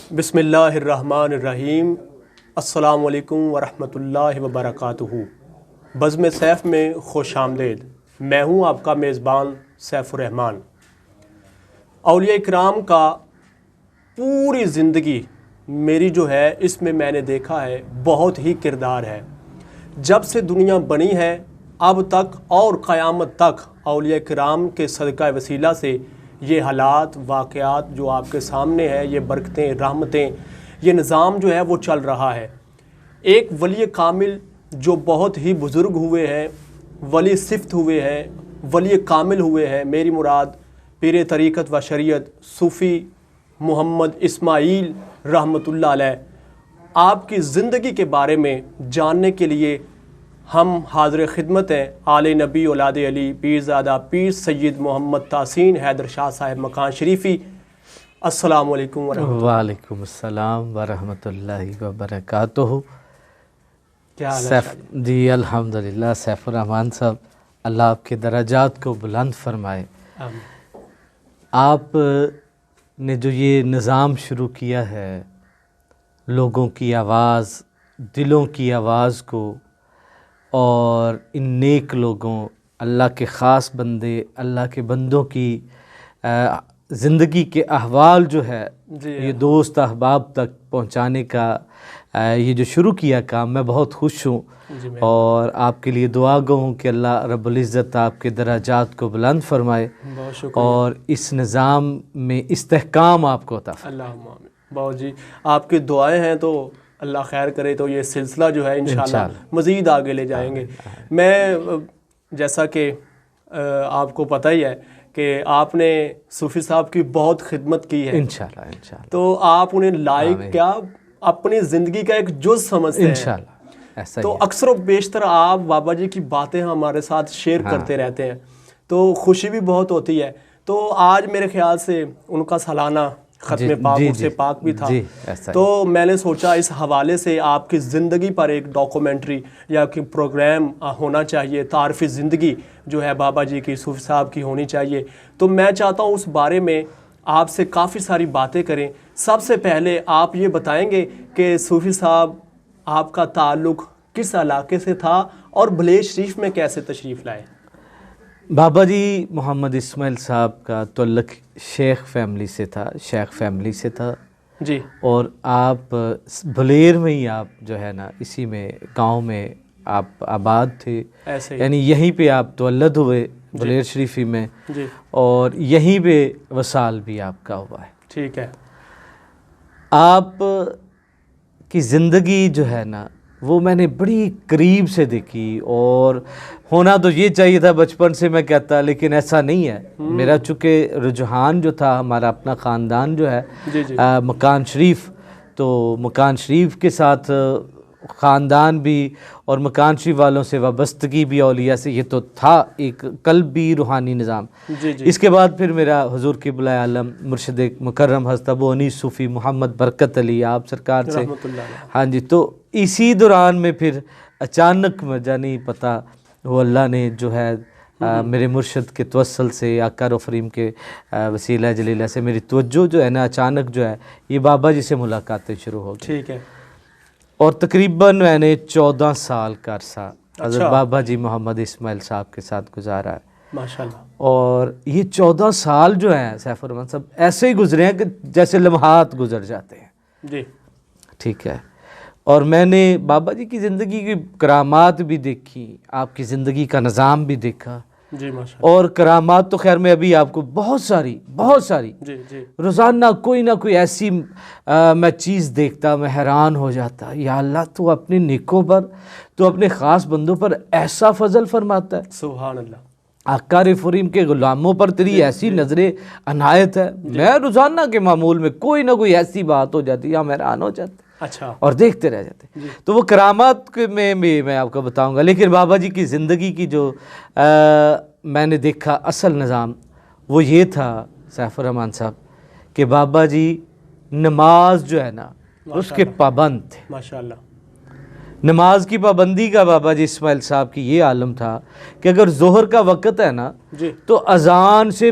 بسم اللہ الرحمن الرحیم۔ السلام علیکم ورحمۃ اللہ وبرکاتہ۔ بزم سیف میں خوش آمدید۔ میں ہوں آپ کا میزبان سیف الرحمان۔ اولیاء کرام کا پوری زندگی میری جو ہے اس میں نے دیکھا ہے بہت ہی کردار ہے۔ جب سے دنیا بنی ہے اب تک اور قیامت تک اولیاء کرام کے صدقہ وسیلہ سے یہ حالات واقعات جو آپ کے سامنے ہے، یہ برکتیں رحمتیں، یہ نظام جو ہے وہ چل رہا ہے۔ ایک ولی کامل جو بہت ہی بزرگ ہوئے ہیں، ولی صفت ہوئے ہیں، ولی کامل ہوئے ہیں، میری مراد پیر طریقت و شریعت صوفی محمد اسماعیل رحمۃ اللہ علیہ، آپ کی زندگی کے بارے میں جاننے کے لیے ہم حاضر خدمت ہیں۔ آل نبی اولاد علی پیرزادہ پیر سید محمد تحسین حیدر شاہ صاحب مکان شریفی۔ السلام علیکم ورحمۃ اللہ۔ وعلیکم السلام ورحمۃ اللہ وبرکاتہ۔ کیا حال ہے؟ جی الحمدللہ سیف الرحمان صاحب، اللہ آپ کے درجات کو بلند فرمائے۔ آمین۔ آپ نے جو یہ نظام شروع کیا ہے، لوگوں کی آواز، دلوں کی آواز کو، اور ان نیک لوگوں، اللہ کے خاص بندے، اللہ کے بندوں کی زندگی کے احوال جو ہے یہ دوست احباب تک پہنچانے کا یہ جو شروع کیا کام، میں بہت خوش ہوں اور آپ کے لیے دعا گو ہوں کہ اللہ رب العزت آپ کے درجات کو بلند فرمائے اور اس نظام میں استحکام آپ کو عطا فرمائے۔ اللہم آمین۔ بہت جی آپ کی دعائیں ہیں تو اللہ خیر کرے تو یہ سلسلہ جو ہے انشاءاللہ مزید آگے لے جائیں گے۔ میں جیسا کہ آپ کو پتہ ہی ہے کہ آپ نے صوفی صاحب کی بہت خدمت کی ہے انشاءاللہ، تو آپ انہیں لائق کیا اپنی زندگی کا ایک جز سمجھتے ہیں انشاءاللہ ایسا تو اکثر و بیشتر آپ بابا جی کی باتیں ہمارے ساتھ شیئر کرتے رہتے ہیں تو خوشی بھی بہت ہوتی ہے۔ تو آج میرے خیال سے ان کا سالانہ ختم پاک سے پاک بھی تھا، تو میں نے سوچا اس حوالے سے آپ کی زندگی پر ایک ڈاکومنٹری یا کہ پروگرام ہونا چاہیے، تعارف زندگی جو ہے بابا جی کی، صوفی صاحب کی ہونی چاہیے۔ تو میں چاہتا ہوں اس بارے میں آپ سے کافی ساری باتیں کریں۔ سب سے پہلے آپ یہ بتائیں گے کہ صوفی صاحب آپ کا تعلق کس علاقے سے تھا اور بھلیش شریف میں کیسے تشریف لائے؟ بابا جی محمد اسماعیل صاحب کا تعلق شیخ فیملی سے تھا جی، اور آپ بھلیر میں ہی آپ جو ہے نا اسی میں گاؤں میں آپ آباد تھے، ایسے ہی یعنی یہیں پہ آپ تولد ہوئے بھلیر شریفی میں، جی، اور یہیں پہ وصال بھی آپ کا ہوا ہے۔ ٹھیک ہے۔ آپ کی زندگی جو ہے نا وہ میں نے بڑی قریب سے دیکھی، اور ہونا تو یہ چاہیے تھا بچپن سے میں کہتا، لیکن ایسا نہیں ہے۔ میرا چونکہ رجحان جو تھا، ہمارا اپنا خاندان جو ہے مکان شریف، تو مکان شریف کے ساتھ خاندان بھی اور مکان شریف والوں سے وابستگی بھی، اولیاء سے، یہ تو تھا ایک قلبی روحانی نظام۔ اس کے بعد پھر میرا حضور قبلہ عالم مرشد مکرم حضرت ابو انیس صوفی محمد برکت علی آپ سرکار سے، ہاں جی، تو اسی دوران میں پھر اچانک مجھے نہیں پتہ، وہ اللہ نے جو ہے میرے مرشد کے توسل سے، آقا فریم کے وسیلہ جلیلہ سے میری توجہ جو ہے نا اچانک جو ہے یہ بابا جی سے ملاقاتیں شروع ہو گئی۔ ٹھیک ہے۔ اور تقریباً میں نے 14 سال کا عرصہ حضرت بابا جی محمد اسماعیل صاحب کے ساتھ گزارا ہے، ماشاءاللہ۔ اور یہ 14 سال جو ہیں سیف الرحمان صاحب ایسے ہی گزرے ہیں کہ جیسے لمحات گزر جاتے ہیں۔ جی، ٹھیک ہے۔ اور میں نے بابا جی کی زندگی کی کرامات بھی دیکھی، آپ کی زندگی کا نظام بھی دیکھا، جی ماشاءاللہ۔ اور کرامات تو خیر میں ابھی آپ کو بہت ساری جی جی، روزانہ کوئی نہ کوئی ایسی میں چیز دیکھتا، میں حیران ہو جاتا، یا اللہ تو اپنے نیکوں پر، تو اپنے خاص بندوں پر ایسا فضل فرماتا ہے، سبحان اللہ۔ آقا فریم کے غلاموں پر تیری ایسی نظر عنایت ہے۔ میں روزانہ کے معمول میں کوئی نہ کوئی ایسی بات ہو جاتی، ہم حیران ہو جاتے اچھا، اور دیکھتے رہ جاتے۔ تو وہ کرامات میں بھی میں آپ کو بتاؤں گا، لیکن بابا جی کی زندگی کی جو میں نے دیکھا اصل نظام وہ یہ تھا سیف الرحمان صاحب کہ بابا جی نماز جو ہے نا اس کے پابند تھے، ماشاءاللہ۔ نماز کی پابندی کا بابا جی اسماعیل صاحب کی یہ عالم تھا کہ اگر ظہر کا وقت ہے نا جی، تو اذان سے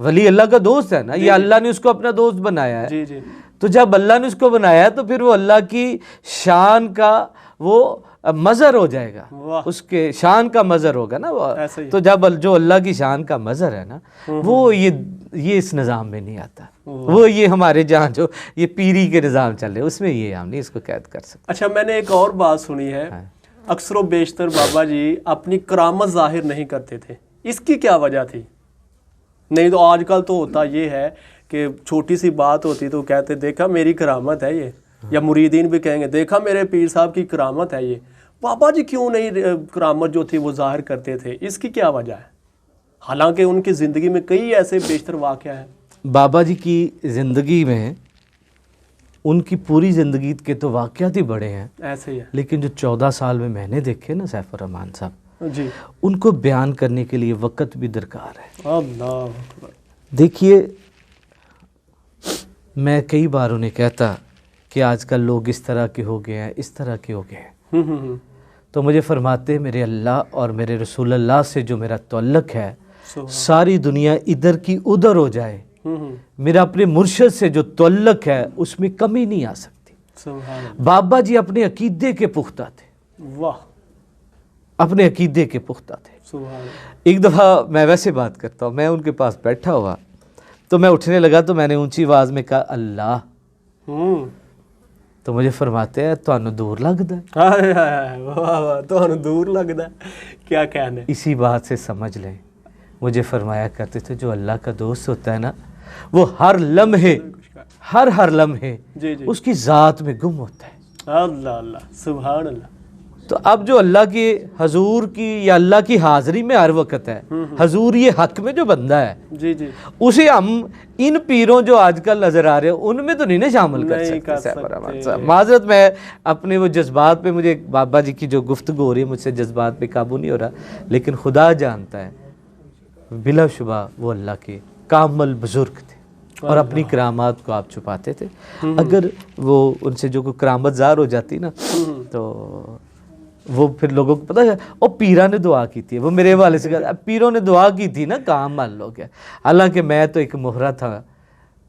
ولی اللہ کا دوست ہے نا, یہ اللہ نے اس کو اپنا دوست بنایا ہے. جی جی. تو جب اللہ نے اس کو بنایا تو پھر وہ اللہ کی شان کا وہ مظہر ہو جائے گا, اس کے شان کا مظہر ہوگا نا وہ. تو جب جو اللہ کی شان کا مظہر ہے نا, وہ یہ اس نظام میں نہیں آتا. وہ یہ ہمارے جہاں جو یہ پیری کے نظام چل رہے اس میں یہ ہم نہیں اس کو قید کر سکتے. اچھا, میں نے ایک اور بات سنی ہے, اکثر و بیشتر بابا جی اپنی کرامت ظاہر نہیں کرتے تھے, اس کی کیا وجہ تھی؟ نہیں تو آج کل تو ہوتا یہ ہے کہ چھوٹی سی بات ہوتی تو کہتے دیکھا میری کرامت ہے یہ, یا مریدین بھی کہیں گے دیکھا میرے پیر صاحب کی کرامت ہے یہ. بابا جی کیوں نہیں کرامت جو تھی وہ ظاہر کرتے تھے, اس کی کیا وجہ ہے؟ حالانکہ ان کی زندگی میں کئی ایسے بیشتر واقعہ ہیں. بابا جی کی زندگی میں ان کی پوری زندگی کے تو واقعات ہی بڑے ہیں, ایسے ہی ہے, لیکن جو 14 سال میں نے دیکھے نا سیف الرحمان صاحب جی, ان کو بیان کرنے کے لیے وقت بھی درکار ہے. اللہ اکبر. دیکھیے, میں کئی بار انہیں کہتا کہ آج کل لوگ اس طرح کے ہو گئے ہیں, اس طرح کے ہو گئے ہیں, تو مجھے فرماتے میرے اللہ اور میرے رسول اللہ سے جو میرا تعلق ہے ساری دنیا ادھر کی ادھر ہو جائے, میرا اپنے مرشد سے جو تعلق ہے اس میں کمی نہیں آ سکتی. بابا جی اپنے عقیدے کے پختہ تھے, واہ, اپنے عقیدے کے پختہ تھے. ایک دفعہ میں ویسے بات کرتا ہوں, میں ان کے پاس بیٹھا ہوا تو میں اٹھنے لگا تو میں نے اونچی آواز میں کہا اللہ, تو مجھے فرماتے ہیں تانوں دور لگدا ہے. واہ واہ, تانوں دور لگدا ہے, کیا کہنے. اسی بات سے سمجھ لیں, مجھے فرمایا کرتے تھے جو اللہ کا دوست ہوتا ہے نا وہ ہر لمحے جی جی, اس کی ذات میں گم ہوتا ہے. اللہ اللہ, سبحان اللہ. تو اب جو اللہ کے حضور کی یا اللہ کی حاضری میں ہر وقت ہے, حضور یہ حق میں جو بندہ ہے, جی جی, اسے ہم ان پیروں جو آج کل نظر آ رہے ہیں ان میں تو نہیں شامل کر سکتے. معذرت, میں اپنے وہ جذبات پہ, مجھے بابا جی کی جو گفتگو ہو رہی ہے مجھ سے جذبات پہ قابو نہیں ہو رہا, لیکن خدا جانتا ہے بلا شبہ وہ اللہ کے کامل بزرگ تھے اور اپنی کرامات کو آپ چھپاتے تھے. اگر وہ ان سے جو کوئی کرامت ظاہر ہو جاتی نا تو وہ پھر لوگوں کو پتہ ہے اور پیرا نے دعا کی تھی, وہ میرے والے سے کہا پیروں نے دعا کی تھی نا کام حل ہو گیا. حالانکہ میں تو ایک مہرہ تھا,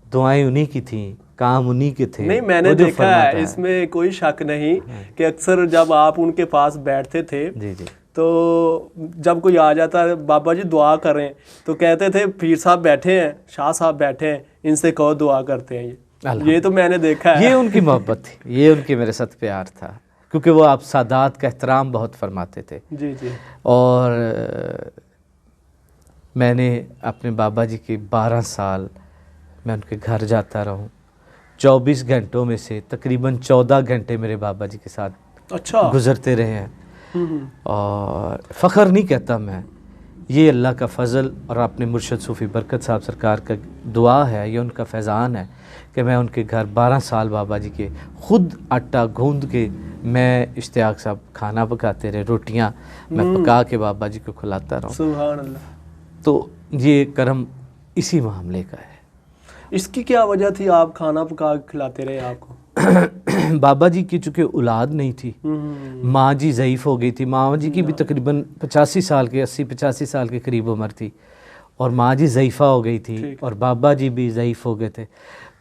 دعائیں انہی کی تھیں, کام انہی کے تھے. نہیں, میں نے دیکھا ہے, اس میں کوئی شک نہیں کہ اکثر جب آپ ان کے پاس بیٹھتے تھے جی جی, تو جب کوئی آ جاتا ہے بابا جی دعا کریں تو کہتے تھے پیر صاحب بیٹھے ہیں, شاہ صاحب بیٹھے ہیں, ان سے کہو دعا کرتے ہیں. یہ تو میں نے دیکھا ہے, یہ ان کی محبت تھی, یہ ان کی میرے ساتھ پیار تھا, کیونکہ وہ آپ سادات کا احترام بہت فرماتے تھے. جی جی, اور میں نے اپنے بابا جی کے 12 سال میں ان کے گھر جاتا رہا ہوں. 24 گھنٹوں میں سے تقریباً 14 گھنٹے میرے بابا جی کے ساتھ اچھا گزرتے رہے ہیں. اور فخر نہیں کہتا میں, یہ اللہ کا فضل اور اپنے مرشد صوفی برکت صاحب سرکار کا دعا ہے, یہ ان کا فیضان ہے کہ میں ان کے گھر 12 سال بابا جی کے خود آٹا گوندھ کے, میں اشتیاق صاحب کھانا پکاتے رہے, روٹیاں میں پکا کے بابا جی کو کھلاتا رہا ہوں. سبحان اللہ. تو یہ کرم اسی معاملے کا ہے. اس کی کیا وجہ تھی آپ کھانا پکا کے کھلاتے رہے آپ کو؟ بابا جی کی چونکہ اولاد نہیں تھی, ماں جی ضعیف ہو گئی تھی, ماں جی کی بھی تقریباً 85 سال کے 80-85 سال کے قریب عمر تھی, اور ماں جی ضعیفہ ہو گئی تھی اور بابا جی بھی ضعیف ہو گئے تھے,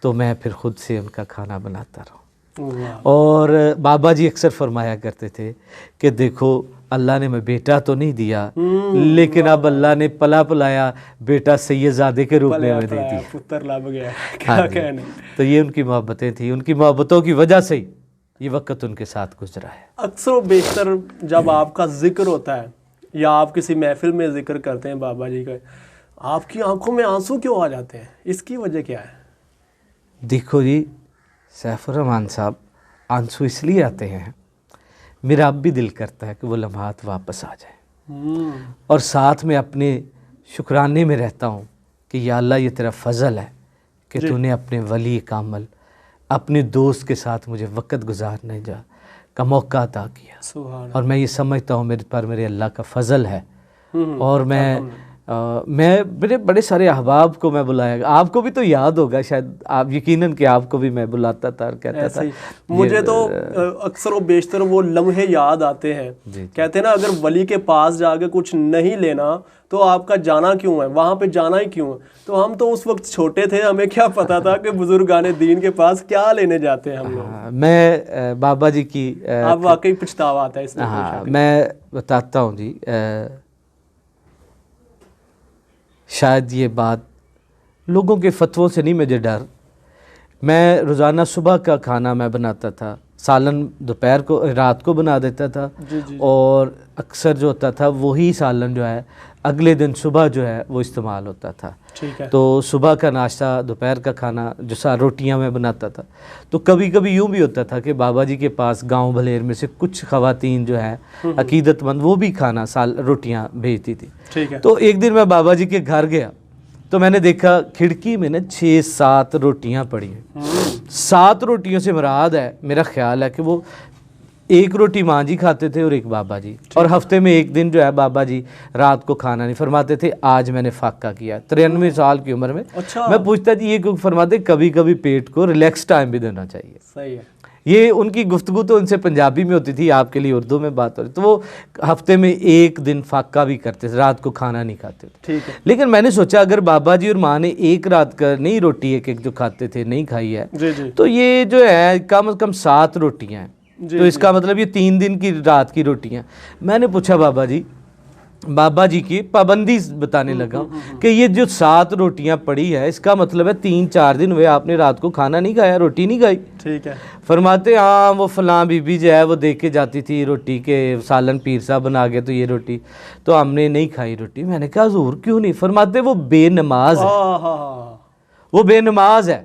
تو میں پھر خود سے ان کا کھانا بناتا رہا. اور بابا جی اکثر فرمایا کرتے تھے کہ دیکھو اللہ نے میں بیٹا تو نہیں دیا, لیکن اب اللہ نے پلا پلایا بیٹا سید زادے کے روپ میں دے دیا, پتر لب گیا. کیا کہنے. تو یہ ان کی محبتیں تھیں, ان کی محبتوں کی وجہ سے یہ وقت ان کے ساتھ گزرا ہے. اکثر و بیشتر جب آپ کا ذکر ہوتا ہے یا آپ کسی محفل میں ذکر کرتے ہیں بابا جی کا, آپ کی آنکھوں میں آنسو کیوں آ جاتے ہیں, اس کی وجہ کیا ہے؟ دیکھو جی سیف الرحمان صاحب, آنسو اس لیے آتے ہیں, میرا اب بھی دل کرتا ہے کہ وہ لمحات واپس آ جائیں, اور ساتھ میں اپنے شکرانے میں رہتا ہوں کہ یا اللہ یہ تیرا فضل ہے کہ تو نے اپنے ولی کامل, اپنے دوست کے ساتھ مجھے وقت گزارنے کا موقع عطا کیا. اور میں یہ سمجھتا ہوں میرے پر میرے اللہ کا فضل ہے, اور میں میں میرے بڑے سارے احباب کو میں بلایا، آپ کو بھی تو یاد ہوگا شاید، آپ یقیناً کہ آپ کو بھی میں بلاتا تھا اور کہتا تھا. مجھے تو اکثر و بیشتر وہ لمحے یاد آتے ہیں. کہتے ہیں نا اگر ولی کے پاس جا کے کچھ نہیں لینا تو آپ کا جانا کیوں ہے، وہاں پہ جانا ہی کیوں ہے. تو ہم تو اس وقت چھوٹے تھے، ہمیں کیا پتا تھا کہ بزرگان دین کے پاس کیا لینے جاتے ہیں ہم لوگ. میں بابا جی کی آپ واقعی پچھتاوا آتا ہے اس میں. ہاں میں بتاتا ہوں جی. شاید یہ بات لوگوں کے فتووں سے نہیں مجھے ڈر. میں روزانہ صبح کا کھانا میں بناتا تھا، سالن دوپہر کو رات کو بنا دیتا تھا، اور اکثر جو ہوتا تھا وہی سالن جو ہے اگلے دن صبح جو ہے وہ استعمال ہوتا تھا. تو صبح کا ناشتہ، دوپہر کا کھانا جو روٹیاں میں بناتا تھا. تو کبھی کبھی یوں بھی ہوتا تھا کہ بابا جی کے پاس گاؤں بھلیر میں سے کچھ خواتین جو ہیں عقیدت مند، وہ بھی کھانا روٹیاں بھیجتی تھی. تو ایک دن میں بابا جی کے گھر گیا تو میں نے دیکھا کھڑکی میں نے 6-7 روٹیاں پڑی ہیں. 7 روٹیوں سے مراد ہے، میرا خیال ہے کہ وہ ایک روٹی ماں جی کھاتے تھے اور ایک بابا جی، اور ہفتے میں ایک دن جو ہے بابا جی رات کو کھانا نہیں. فرماتے تھے آج میں نے فاقہ کیا. 93 سال کی عمر میں. میں پوچھتا جی یہ کیوں؟ فرماتے کبھی کبھی پیٹ کو ریلیکس ٹائم بھی دینا چاہیے. صحیح ہے. یہ ان کی گفتگو تو ان سے پنجابی میں ہوتی تھی، آپ کے لیے اردو میں بات ہو رہی. تو وہ ہفتے میں ایک دن فاقہ بھی کرتے تھے، رات کو کھانا نہیں کھاتے تھے. لیکن میں نے سوچا اگر بابا جی اور ماں نے ایک رات کا نہیں روٹی ایک جو کھاتے تھے نہیں کھائی ہے، تو یہ جو ہے کم از کم 7 روٹیاں ہیں. تو اس کا مطلب یہ 3 دن کی رات کی روٹیاں. میں نے پوچھا بابا جی کی پابندی بتانے لگا کہ یہ جو 7 روٹیاں پڑی ہے اس کا مطلب ہے 3-4 دن ہوئے آپ نے رات کو کھانا نہیں کھایا، روٹی نہیں کھائی. ٹھیک ہے. فرماتے ہاں وہ فلاں بی بی جو ہے وہ دے کے جاتی تھی روٹی کے سالن، پیر صاحب بنا گئے تو یہ روٹی، تو ہم نے نہیں کھائی روٹی. میں نے کہا حضور کیوں نہیں؟ فرماتے وہ بے نماز ہے، وہ بے نماز ہے.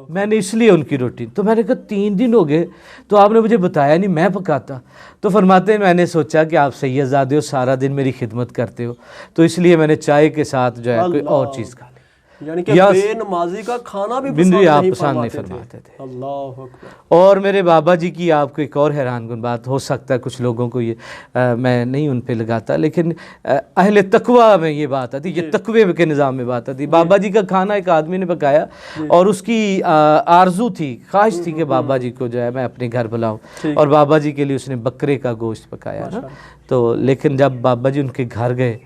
میں نے اس لیے ان کی روٹی. تو میں نے کہا 3 دن ہو گئے تو آپ نے مجھے بتایا نہیں، میں پکاتا. تو فرماتے ہیں میں نے سوچا کہ آپ سید زادے ہو، سارا دن میری خدمت کرتے ہو، تو اس لیے میں نے چائے کے ساتھ جو ہے کوئی اور چیز کھا لی. یعنی کہ بے نمازی کا کھانا بھی پسند نہیں فرماتے تھے. اللہ اکبر. اور میرے بابا جی کی آپ کو ایک اور حیران کن بات، ہو سکتا ہے کچھ لوگوں کو یہ میں نہیں ان پہ لگاتا، لیکن اہل تقویٰ میں یہ بات آتی، یہ تقوی کے نظام میں بات آتی. بابا جی کا کھانا ایک آدمی نے پکایا اور اس کی آرزو تھی، خواہش تھی کہ بابا جی کو جو ہے میں اپنے گھر بلاؤں، اور بابا جی کے لیے اس نے بکرے کا گوشت پکایا نا. تو لیکن جب بابا جی ان کے گھر گئے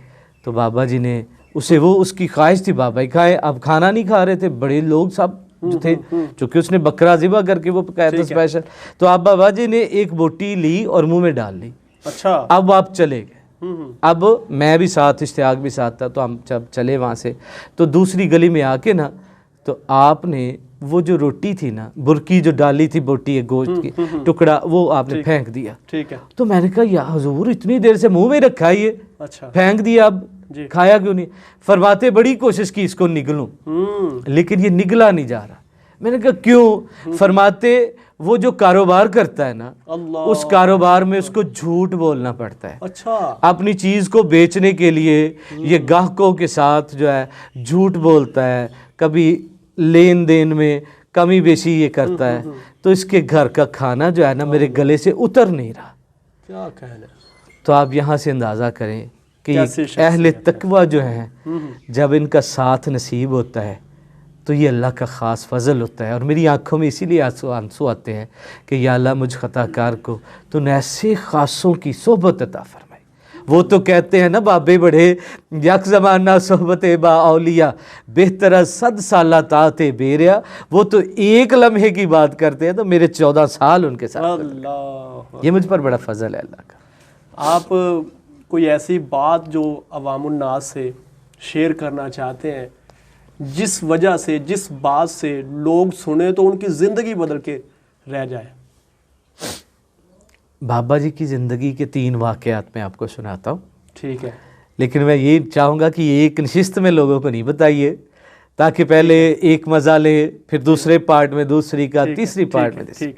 تو بابا جی نے اسے، وہ اس کی خواہش تھی بابا ہی کھائے، اب کھانا نہیں کھا رہے تھے بڑے لوگ سب جو تھے، چونکہ اس نے بکرا ذبح کر کے وہ پکایا تھا اسپیشل. تو اب بابا جی نے ایک بوٹی لی اور منہ میں ڈال لی. اچھا. اب آپ چلے گئے. اب میں بھی ساتھ، اشتیاق بھی ساتھ تھا. تو ہم جب چلے وہاں سے تو دوسری گلی میں آ کے نا، تو آپ نے وہ جو روٹی تھی نا، برکی جو ڈالی تھی بوٹی گوشت کی ٹکڑا، وہ آپ نے پھینک دیا. تو میں نے کہا یا حضور اتنی دیر سے منہ میں رکھا یہ پھینک دیا، اب کھایا کیوں نہیں؟ فرماتے بڑی کوشش کی اس کو نگلوں، لیکن یہ نگلا نہیں جا رہا. میں نے کہا کیوں؟ فرماتے وہ جو کاروبار کرتا ہے نا، اس کاروبار میں اس کو جھوٹ بولنا پڑتا ہے. اپنی چیز کو بیچنے کے لیے یہ گاہکوں کے ساتھ جو ہے جھوٹ بولتا ہے، کبھی لین دین میں کمی بیشی یہ کرتا ہے. تو اس کے گھر کا کھانا جو ہے نا میرے گلے سے اتر نہیں رہا. کیا کہنا. تو آپ یہاں سے اندازہ کریں کہ اہل تقویٰ جو ہیں، جب ان کا ساتھ نصیب ہوتا ہے تو یہ اللہ کا خاص فضل ہوتا ہے. اور میری آنکھوں میں اسی لیے آنسو آتے ہیں کہ یا اللہ مجھ خطا کار کو تو نے ایسے خاصوں کی صحبت عطا فرمائی. وہ تو کہتے ہیں نا بابے بڑھے یک زمانہ صحبت با اولیاء، بہتر 100 سالہ طاعت بیریا. وہ تو ایک لمحے کی بات کرتے ہیں تو میرے 14 سال ان کے ساتھ. یہ مجھ پر بڑا فضل ہے اللہ کا. آپ کوئی ایسی بات جو عوام الناس سے شیئر کرنا چاہتے ہیں جس وجہ سے، جس بات سے لوگ سنیں تو ان کی زندگی بدل کے رہ جائے؟ بابا جی کی زندگی کے 3 واقعات میں آپ کو سناتا ہوں. ٹھیک ہے. لیکن میں یہ چاہوں گا کہ یہ ایک نشست میں لوگوں کو نہیں بتائیے، تاکہ پہلے ایک مزہ لے، پھر دوسرے پارٹ میں دوسری کا، تیسری پارٹ میں.